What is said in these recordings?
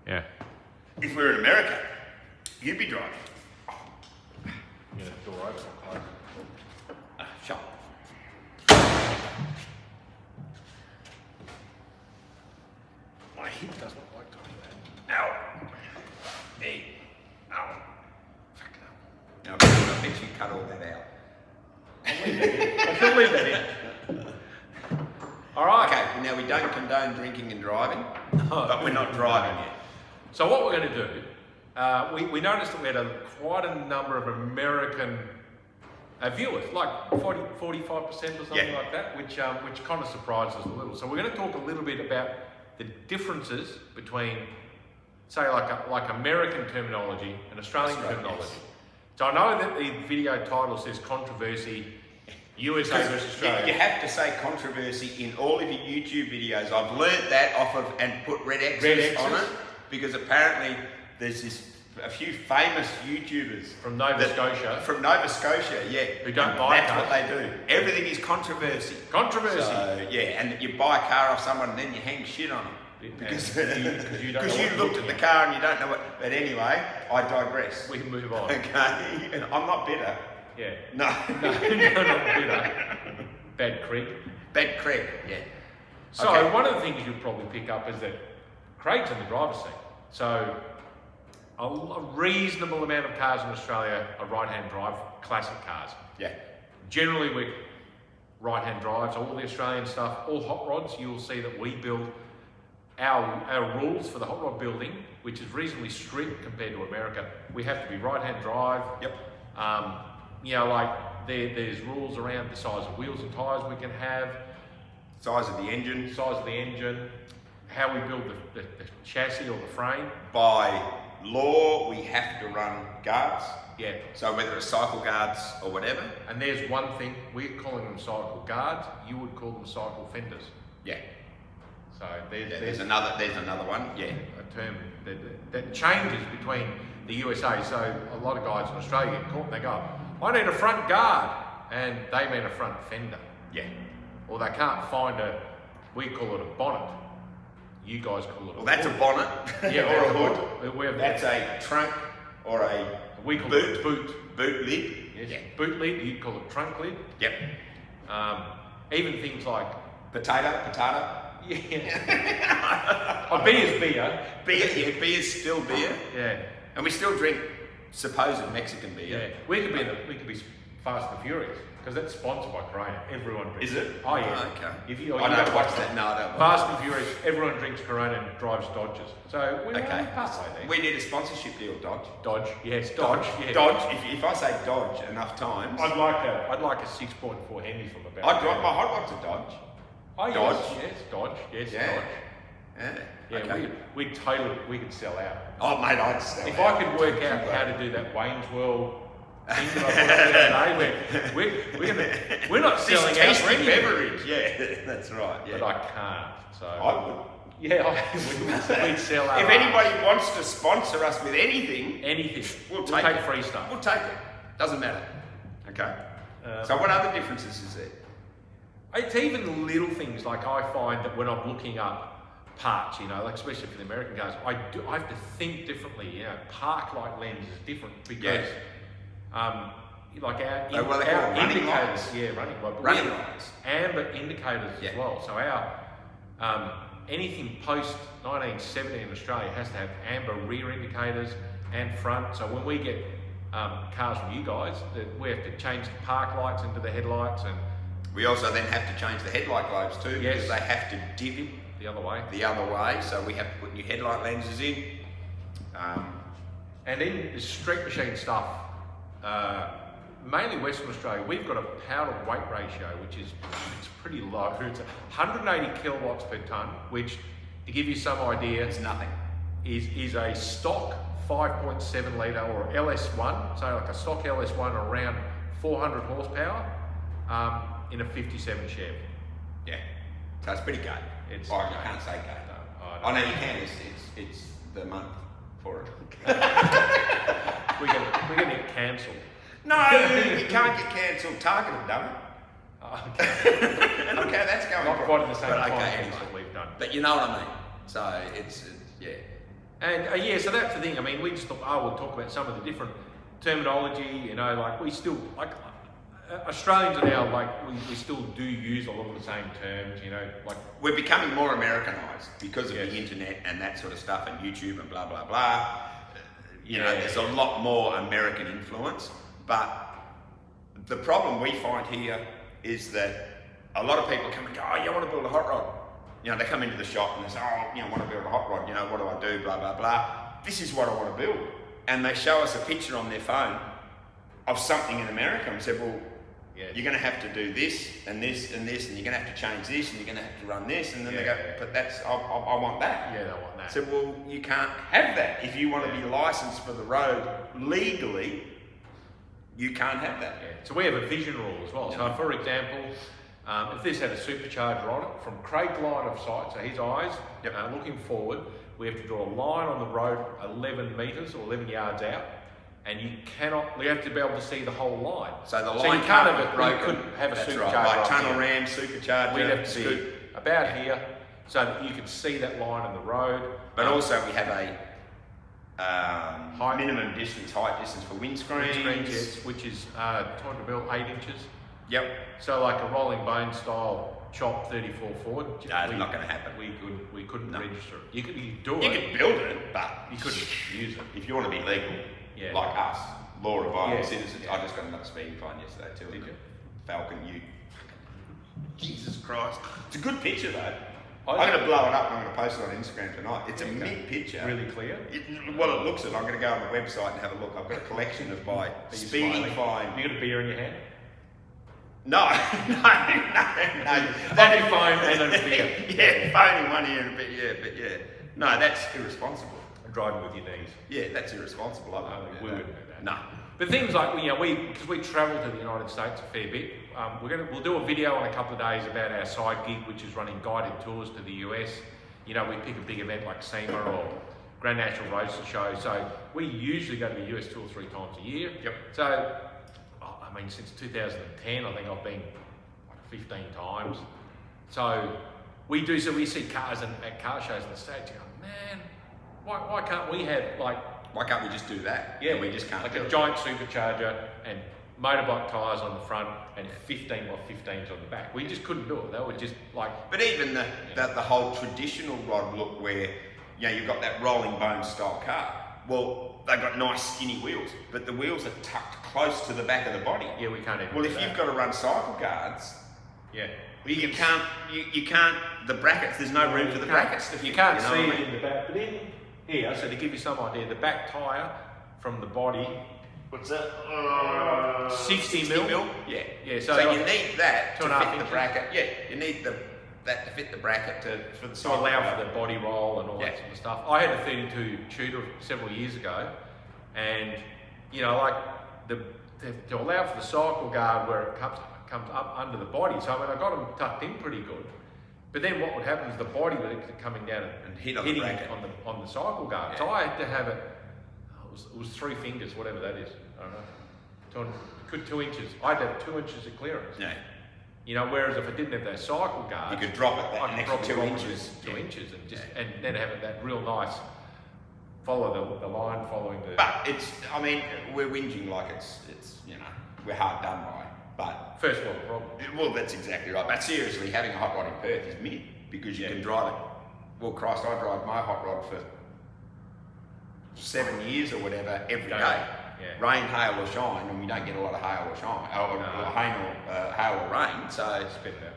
Yeah. If we were in America, you'd be driving. Yeah, door open or closed. Shut. My hip doesn't like doing that. Ow. Hey. Ow. Fuck it up. I bet you cut all that out. I should leave that in. All right. Okay, now we don't condone drinking and driving, but we're not driving yet. So what we're going to do, we noticed that we had quite a number of American viewers, like 45% or something like that, which kind of surprised us a little. So we're going to talk a little bit about the differences between, say, like American terminology and Australian terminology. Yes. So I know that the video title says controversy, USA versus Australia. You have to say controversy in all of your YouTube videos. I've learnt that off of and put red X's on it because apparently there's a few famous YouTubers from Nova Scotia. From Nova Scotia, yeah. Who don't buy cars. That's what they do. Everything is controversy. Controversy. So, yeah, and you buy a car off someone and then you hang shit on them. Because you looked at the car and you don't know what. But anyway, I digress. We can move on. Okay, and I'm not bitter. Yeah. No, not bitter. Bad Craig. Bad Craig. Yeah. So one of the things you'll probably pick up is that Craig's in the driver's seat. So a reasonable amount of cars in Australia are right-hand drive, classic cars. Yeah. Generally, we're right-hand drives. All the Australian stuff, all hot rods, you'll see that we build. Our rules for the hot rod building, which is reasonably strict compared to America, we have to be right-hand drive. Yep. Like there's rules around the size of wheels and tyres we can have. Size of the engine. Size of the engine. How we build the chassis or the frame. By law, we have to run guards. Yeah. So whether it's cycle guards or whatever. And there's one thing, we're calling them cycle guards, you would call them cycle fenders. Yeah. So there's another one, yeah. A term that changes between the USA. So a lot of guys in Australia get caught and they go, I need a front guard, and they mean a front fender. Yeah. Or they can't find we call it a bonnet. You guys call it a Well, that's a bonnet. Yeah, or a hood. That's a trunk or a we call boot. It boot. Boot lid. Yes. Yeah. Boot lid, you'd call it trunk lid. Yep. Even things like potato. Yeah. Beer's beer. Beer is still beer. Yeah. And we still drink supposed Mexican beer. Yeah. We could be Fast and Furious because that's sponsored by Corona. Everyone drinks. Is it? Oh yeah. Oh, okay. I don't watch that. No, I don't. Fast and Furious. Everyone drinks Corona and drives Dodges. So we're halfway there. We need a sponsorship deal, Dodge. Dodge. Yes. Dodge. Yeah. Dodge. If I say Dodge enough times, I'd like a 6.4 Hemi from about. I'd drive my hot rod's a Dodge. Oh, Dodge. Yes. Dodge. Yes. Yeah. Dodge. Yeah. Yeah, okay. we could sell out. Oh mate, I'd sell if out. I could work out how to do that Wayne's World thing that I put up today, we're not selling out for any beverage. Yeah, that's right. Yeah. But I can't. So I would. Yeah, we'd sell out. If anybody wants to sponsor us with anything, we'll take free stuff. We'll take it. Doesn't matter. Okay. So what other differences is there? It's even little things like I find that when I'm looking up parts, like especially for the American cars, I have to think differently. Park light lens is different because, like our running indicators, lights. Running lights, amber indicators as well. So our anything post 1970 in Australia has to have amber rear indicators and front. So when we get cars from you guys, we have to change the park lights into the headlights, and we also then have to change the headlight globes too, because they have to dip the other way. So we have to put new headlight lenses in. And in the street machine stuff, mainly Western Australia, we've got a power to weight ratio, which is pretty low. It's 180 kilowatts per tonne, which, to give you some idea, is nothing. Is a stock 5.7 litre or LS1, so like a stock LS1 around 400 horsepower in a 57 Chev. Yeah, so it's pretty good. You can't say go. No, I know you can. It's the month for it. We're gonna get cancelled. No, you can't get cancelled. Target have done it. Okay, that's going. Not quite in the same context anyway. That we've done. But you know what I mean. So it's yeah. And yeah, so that's the thing. I mean, we just thought, we'll talk about some of the different terminology. You know, like we still like Australians are now like we still do use a lot of the same terms. You know, like we're becoming more Americanized because of the internet and that sort of stuff and YouTube and blah blah blah. You know, there's a lot more American influence, but the problem we find here is that a lot of people come and go, you want to build a hot rod? You know, they come into the shop and they say, I want to build a hot rod. You know, what do I do? Blah blah blah. This is what I want to build, and they show us a picture on their phone of something in America and said, well, you're going to have to do this and this and this, and you're going to have to change this, and you're going to have to run this, and then they go, but that's, I want that. Yeah, they want that. So, well, you can't have that. If you want to be licensed for the road legally, you can't have that. Yeah. So we have a vision rule as well. So for example, if this had a supercharger on it, from Craig's line of sight, so his eyes looking forward, we have to draw a line on the road 11 metres or 11 yards out. And you have to be able to see the whole line. So the line you can't have it broken. You couldn't have a supercharger. Right. Like tunnel ram, supercharger. We'd have to be about here so that you could see that line on the road. But also we have a minimum height distance for windscreens. Which is 200 mil, 8 inches. Yep. So like a rolling bone style chop 34 Ford. No, it's not going to happen. We couldn't register it. You could do it. You could build it, but you couldn't use it. If you want to be legal, like us, law-abiding citizens. I just got another speeding fine yesterday too. Did you? Falcon Ute. Jesus Christ. It's a good picture though. I'm going to blow it up and I'm going to post it on Instagram tonight. It's a mint picture. Really clear? It looks it. I'm going to go on the website and have a look. I've got a collection of my speeding fine. You got a beer in your hand? No. That'd be fine and a beer. Yeah, phone in one ear and a bit, but yeah. No, that's irresponsible. Driving with your knees. Yeah, that's irresponsible. We wouldn't do that. No. But things like because we travel to the United States a fair bit. We'll do a video in a couple of days about our side gig, which is running guided tours to the US. You know, we pick a big event like SEMA or Grand National Roadster Show. So we usually go to the US 2 or 3 times a year. Yep. So, I mean, since 2010, I think I've been like 15 times. So we see cars at car shows in the States. You go, man. Why can't we have why can't we just do that? Yeah, and we just can't. Like a giant supercharger and motorbike tyres on the front and 15 by 15s on the back. We just couldn't do it. They were just like. But even the whole traditional rod look where you've got that rolling bone style car. Well, they've got nice skinny wheels, but the wheels are tucked close to the back of the body. Yeah, we can't even. Well, if you've got to run cycle guards. Yeah. Well, you can't. The brackets. There's no room for the brackets. You can't see it in the back, but in here, so to give you some idea, the back tyre from the body. What's that? 60 mil. Yeah. So you need that to fit the bracket. Yeah, you need that to fit the bracket for the to allow for the body roll and all that sort of stuff. I had a 32 Tudor several years ago, and to allow for the cycle guard where it comes up under the body. So I mean, I got them tucked in pretty good. But then what would happen is the body would be coming down and hitting on the cycle guard. Yeah. So I had to have it was 3 fingers, whatever that is. I don't know. 2 inches. I had to have 2 inches of clearance. Yeah. You know, whereas if I didn't have those cycle guards, you could drop it an extra 2 inches. 2 inches and then have it that real nice follow the line following the. But we're whinging like it's we're hard done by. But first world problem. Well, that's exactly right. But seriously, having a hot rod in Perth is mint because you can drive it. Well, Christ, I drive my hot rod for 7 years or whatever every day. Yeah. Rain, hail or shine, and we don't get a lot of hail or shine, hail or rain. So it's better.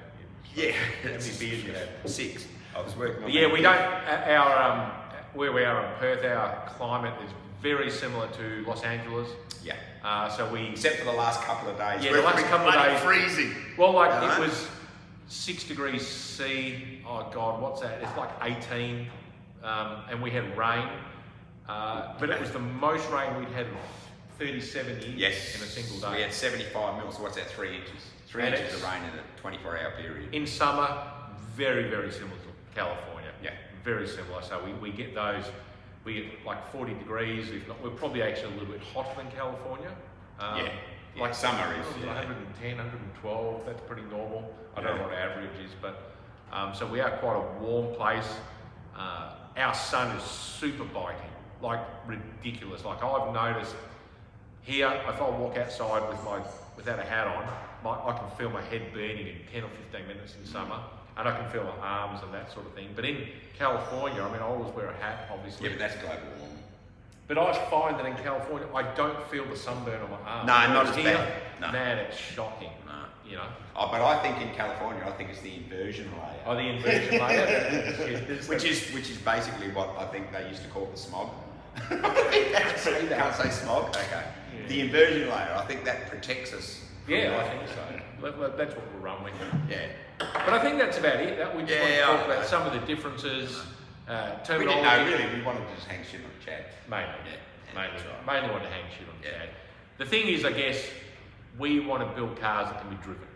Yeah. How many beers you have? 6. I was working on. Yeah, we don't. Our where we are in Perth, our climate is very similar to Los Angeles. Yeah. Except for the last couple of days. Yeah, the last couple of days. Freezing. Well, it was 6 degrees C. Oh God, what's that? It's like 18, and we had rain. But it was the most rain we'd had in 37 years in a single day. We had 75 mils. So what's that? 3 inches. 3 inches of rain in a 24-hour period. In summer, very, very similar to California. Yeah. Very similar. So we get those. We get like 40 degrees, if not, we're probably actually a little bit hotter than California. Like summer is. 110, 112, that's pretty normal. I don't know what average is, but so we are quite a warm place. our son is super biking, like ridiculous. Like I've noticed here, if I walk outside without a hat on, I can feel my head burning in 10 or 15 minutes in summer, and I can feel my arms and that sort of thing. But in California, I mean, I always wear a hat, obviously. Yeah, but that's global warming. But I find that in California, I don't feel the sunburn on my arms. No, not as here, bad. No. Man, it's shocking. No. You know. Oh, but I think in California, I think it's the inversion layer. Oh, the inversion layer. which is basically what I think they used to call the smog. Can't say smog. Okay. Yeah. The inversion layer. I think that protects us. Yeah, I think so. That's what we'll run with. Yeah. But I think that's about it. We just want to talk about some of the differences, terminology. We didn't know, really. We wanted to just hang shit on Chad. Mainly. Mainly want to hang shit on Chad. The thing is, I guess, we want to build cars that can be driven.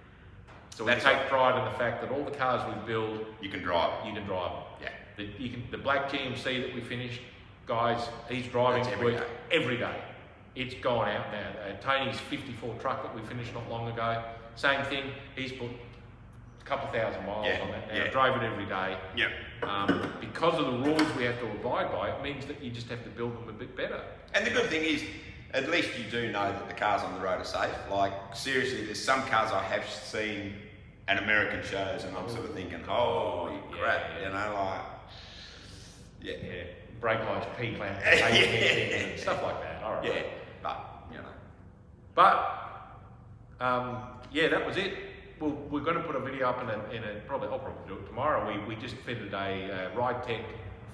So we take pride in the fact that all the cars we build, you can drive. You can drive them. Yeah. The black GMC that we finished, guys, he's driving every day. It's gone out now. Tony's 54 truck that we finished not long ago, same thing. He's put a couple thousand miles on that now. Drove it every day. Yeah. Because of the rules we have to abide by, it means that you just have to build them a bit better. And the good thing is, at least you do know that the cars on the road are safe. Like, seriously, there's some cars I have seen at American shows and I'm sort of thinking, holy crap, you know, like, yeah. Brake lights, P-clamp, and stuff like that. All right. Yeah, but, you know. But, that was it. We're going to put a video up I'll probably do it tomorrow. We just fitted a Ride Tech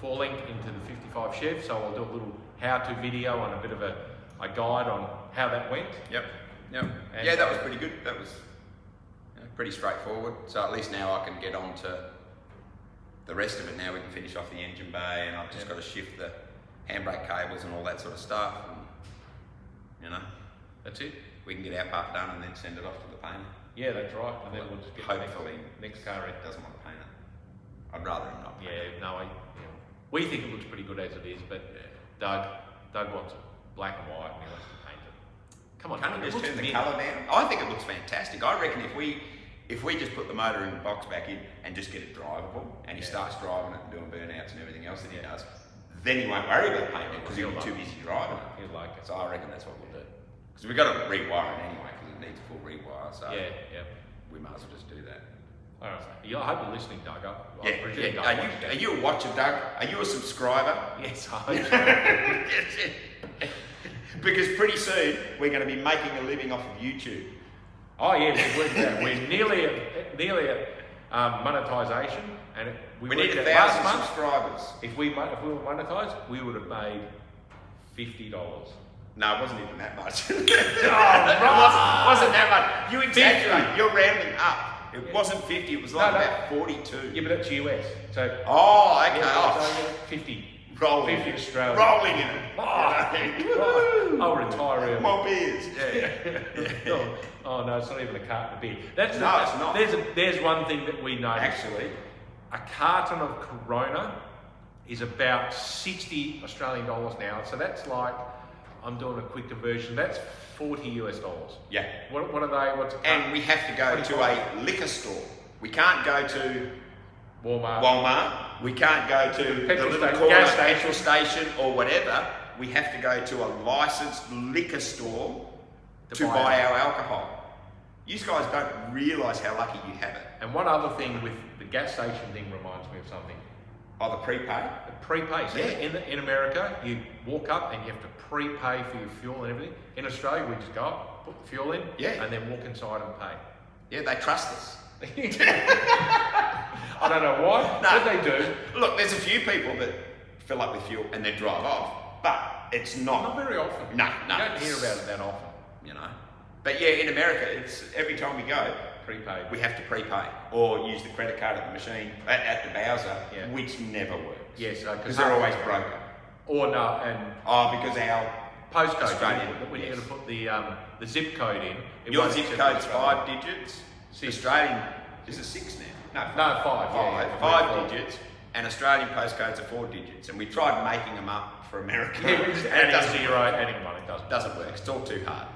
4-link into the 55 Chev, so I'll do a little how-to video and a bit of a guide on how that went. Yep. And that was pretty good. That was pretty straightforward. So at least now I can get on to the rest of it. Now we can finish off the engine bay, and I've just got to shift the handbrake cables and all that sort of stuff. And, you know, that's it. We can get our part done and then send it off to the painter. Yeah, that's right. And then we'll just get hopefully next car in. Doesn't want to paint it. I'd rather him not paint it. We think it looks pretty good as it is, but Doug wants it black and white and he wants to paint it. Come on, can't you just turn the colour down? I think it looks fantastic. I reckon if we just put the motor in the box back in and just get it drivable, and he starts driving it and doing burnouts and everything else that he does, then he won't worry about painting it because he'll be too busy driving it. He'll like it. So I reckon that's what we'll do. Because we've got to rewire it anyway because it needs a full rewire. So we might as well just do that. All right. I hope you're listening, Doug. I presume Doug Are you a watcher, Doug? Are you a subscriber? Yes, I hope so. Because pretty soon we're going to be making a living off of YouTube. Oh yeah, we're nearly at monetization, and we need 1,000 subscribers. If we were monetized, we would have made $50. No, it wasn't even that much. Wasn't that much. You exaggerate. You're rounding up. It wasn't 50. It was about 42. Yeah, but that's US. So. Okay. 50. Rolling. 50 Australian. Rolling in it. I'll retire early. More beers. Oh no, it's not even a carton of beer. It's not. There's one thing that we know. Actually, a carton of Corona is about 60 Australian dollars now. So that's like, I'm doing a quick conversion. That's $40 US. Yeah. What are they? What's a carton? And we have to go to a liquor store. We can't go to Walmart. We can't go to the little corner petrol station or whatever. We have to go to a licensed liquor store to buy our alcohol. You guys don't realise how lucky you have it. And one other thing with the gas station thing reminds me of something. Oh, the prepay? The prepay. So in America, you walk up and you have to prepay for your fuel and everything. In Australia, we just go up, put the fuel in, and then walk inside and pay. Yeah, they trust us. I don't know why. No. What they do. Look, there's a few people that fill up with fuel and then drive off, but it's not very often. No. You don't hear about it that often. You know. But yeah, in America, it's every time we go, prepay. We have to prepay or use the credit card at the machine at the Bowser, which never works. Yes, because they're always broken. Or no, and because our postcode. Australian. When you're going to put the zip code in. Your zip code's 5 digits. Australian is a 6 now. No, 5. 5 digits. And Australian postcodes are 4 digits. And we tried making them up for America. Yeah, we just adding 0, adding 1. It doesn't work. It's all too hard.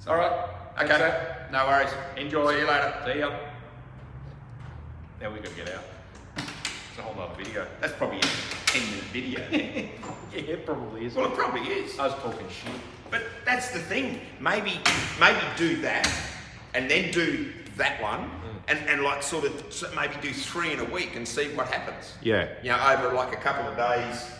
So, all right. Okay. No worries. Enjoy. See you later. See ya. Now we got to get out. It's a whole nother video. That's probably a 10-minute video. Yeah, it probably is. Well, it probably is. I was talking shit. But that's the thing. Maybe do that, and then do that one, and like sort of maybe do 3 in a week and see what happens. Yeah. You know, over like a couple of days.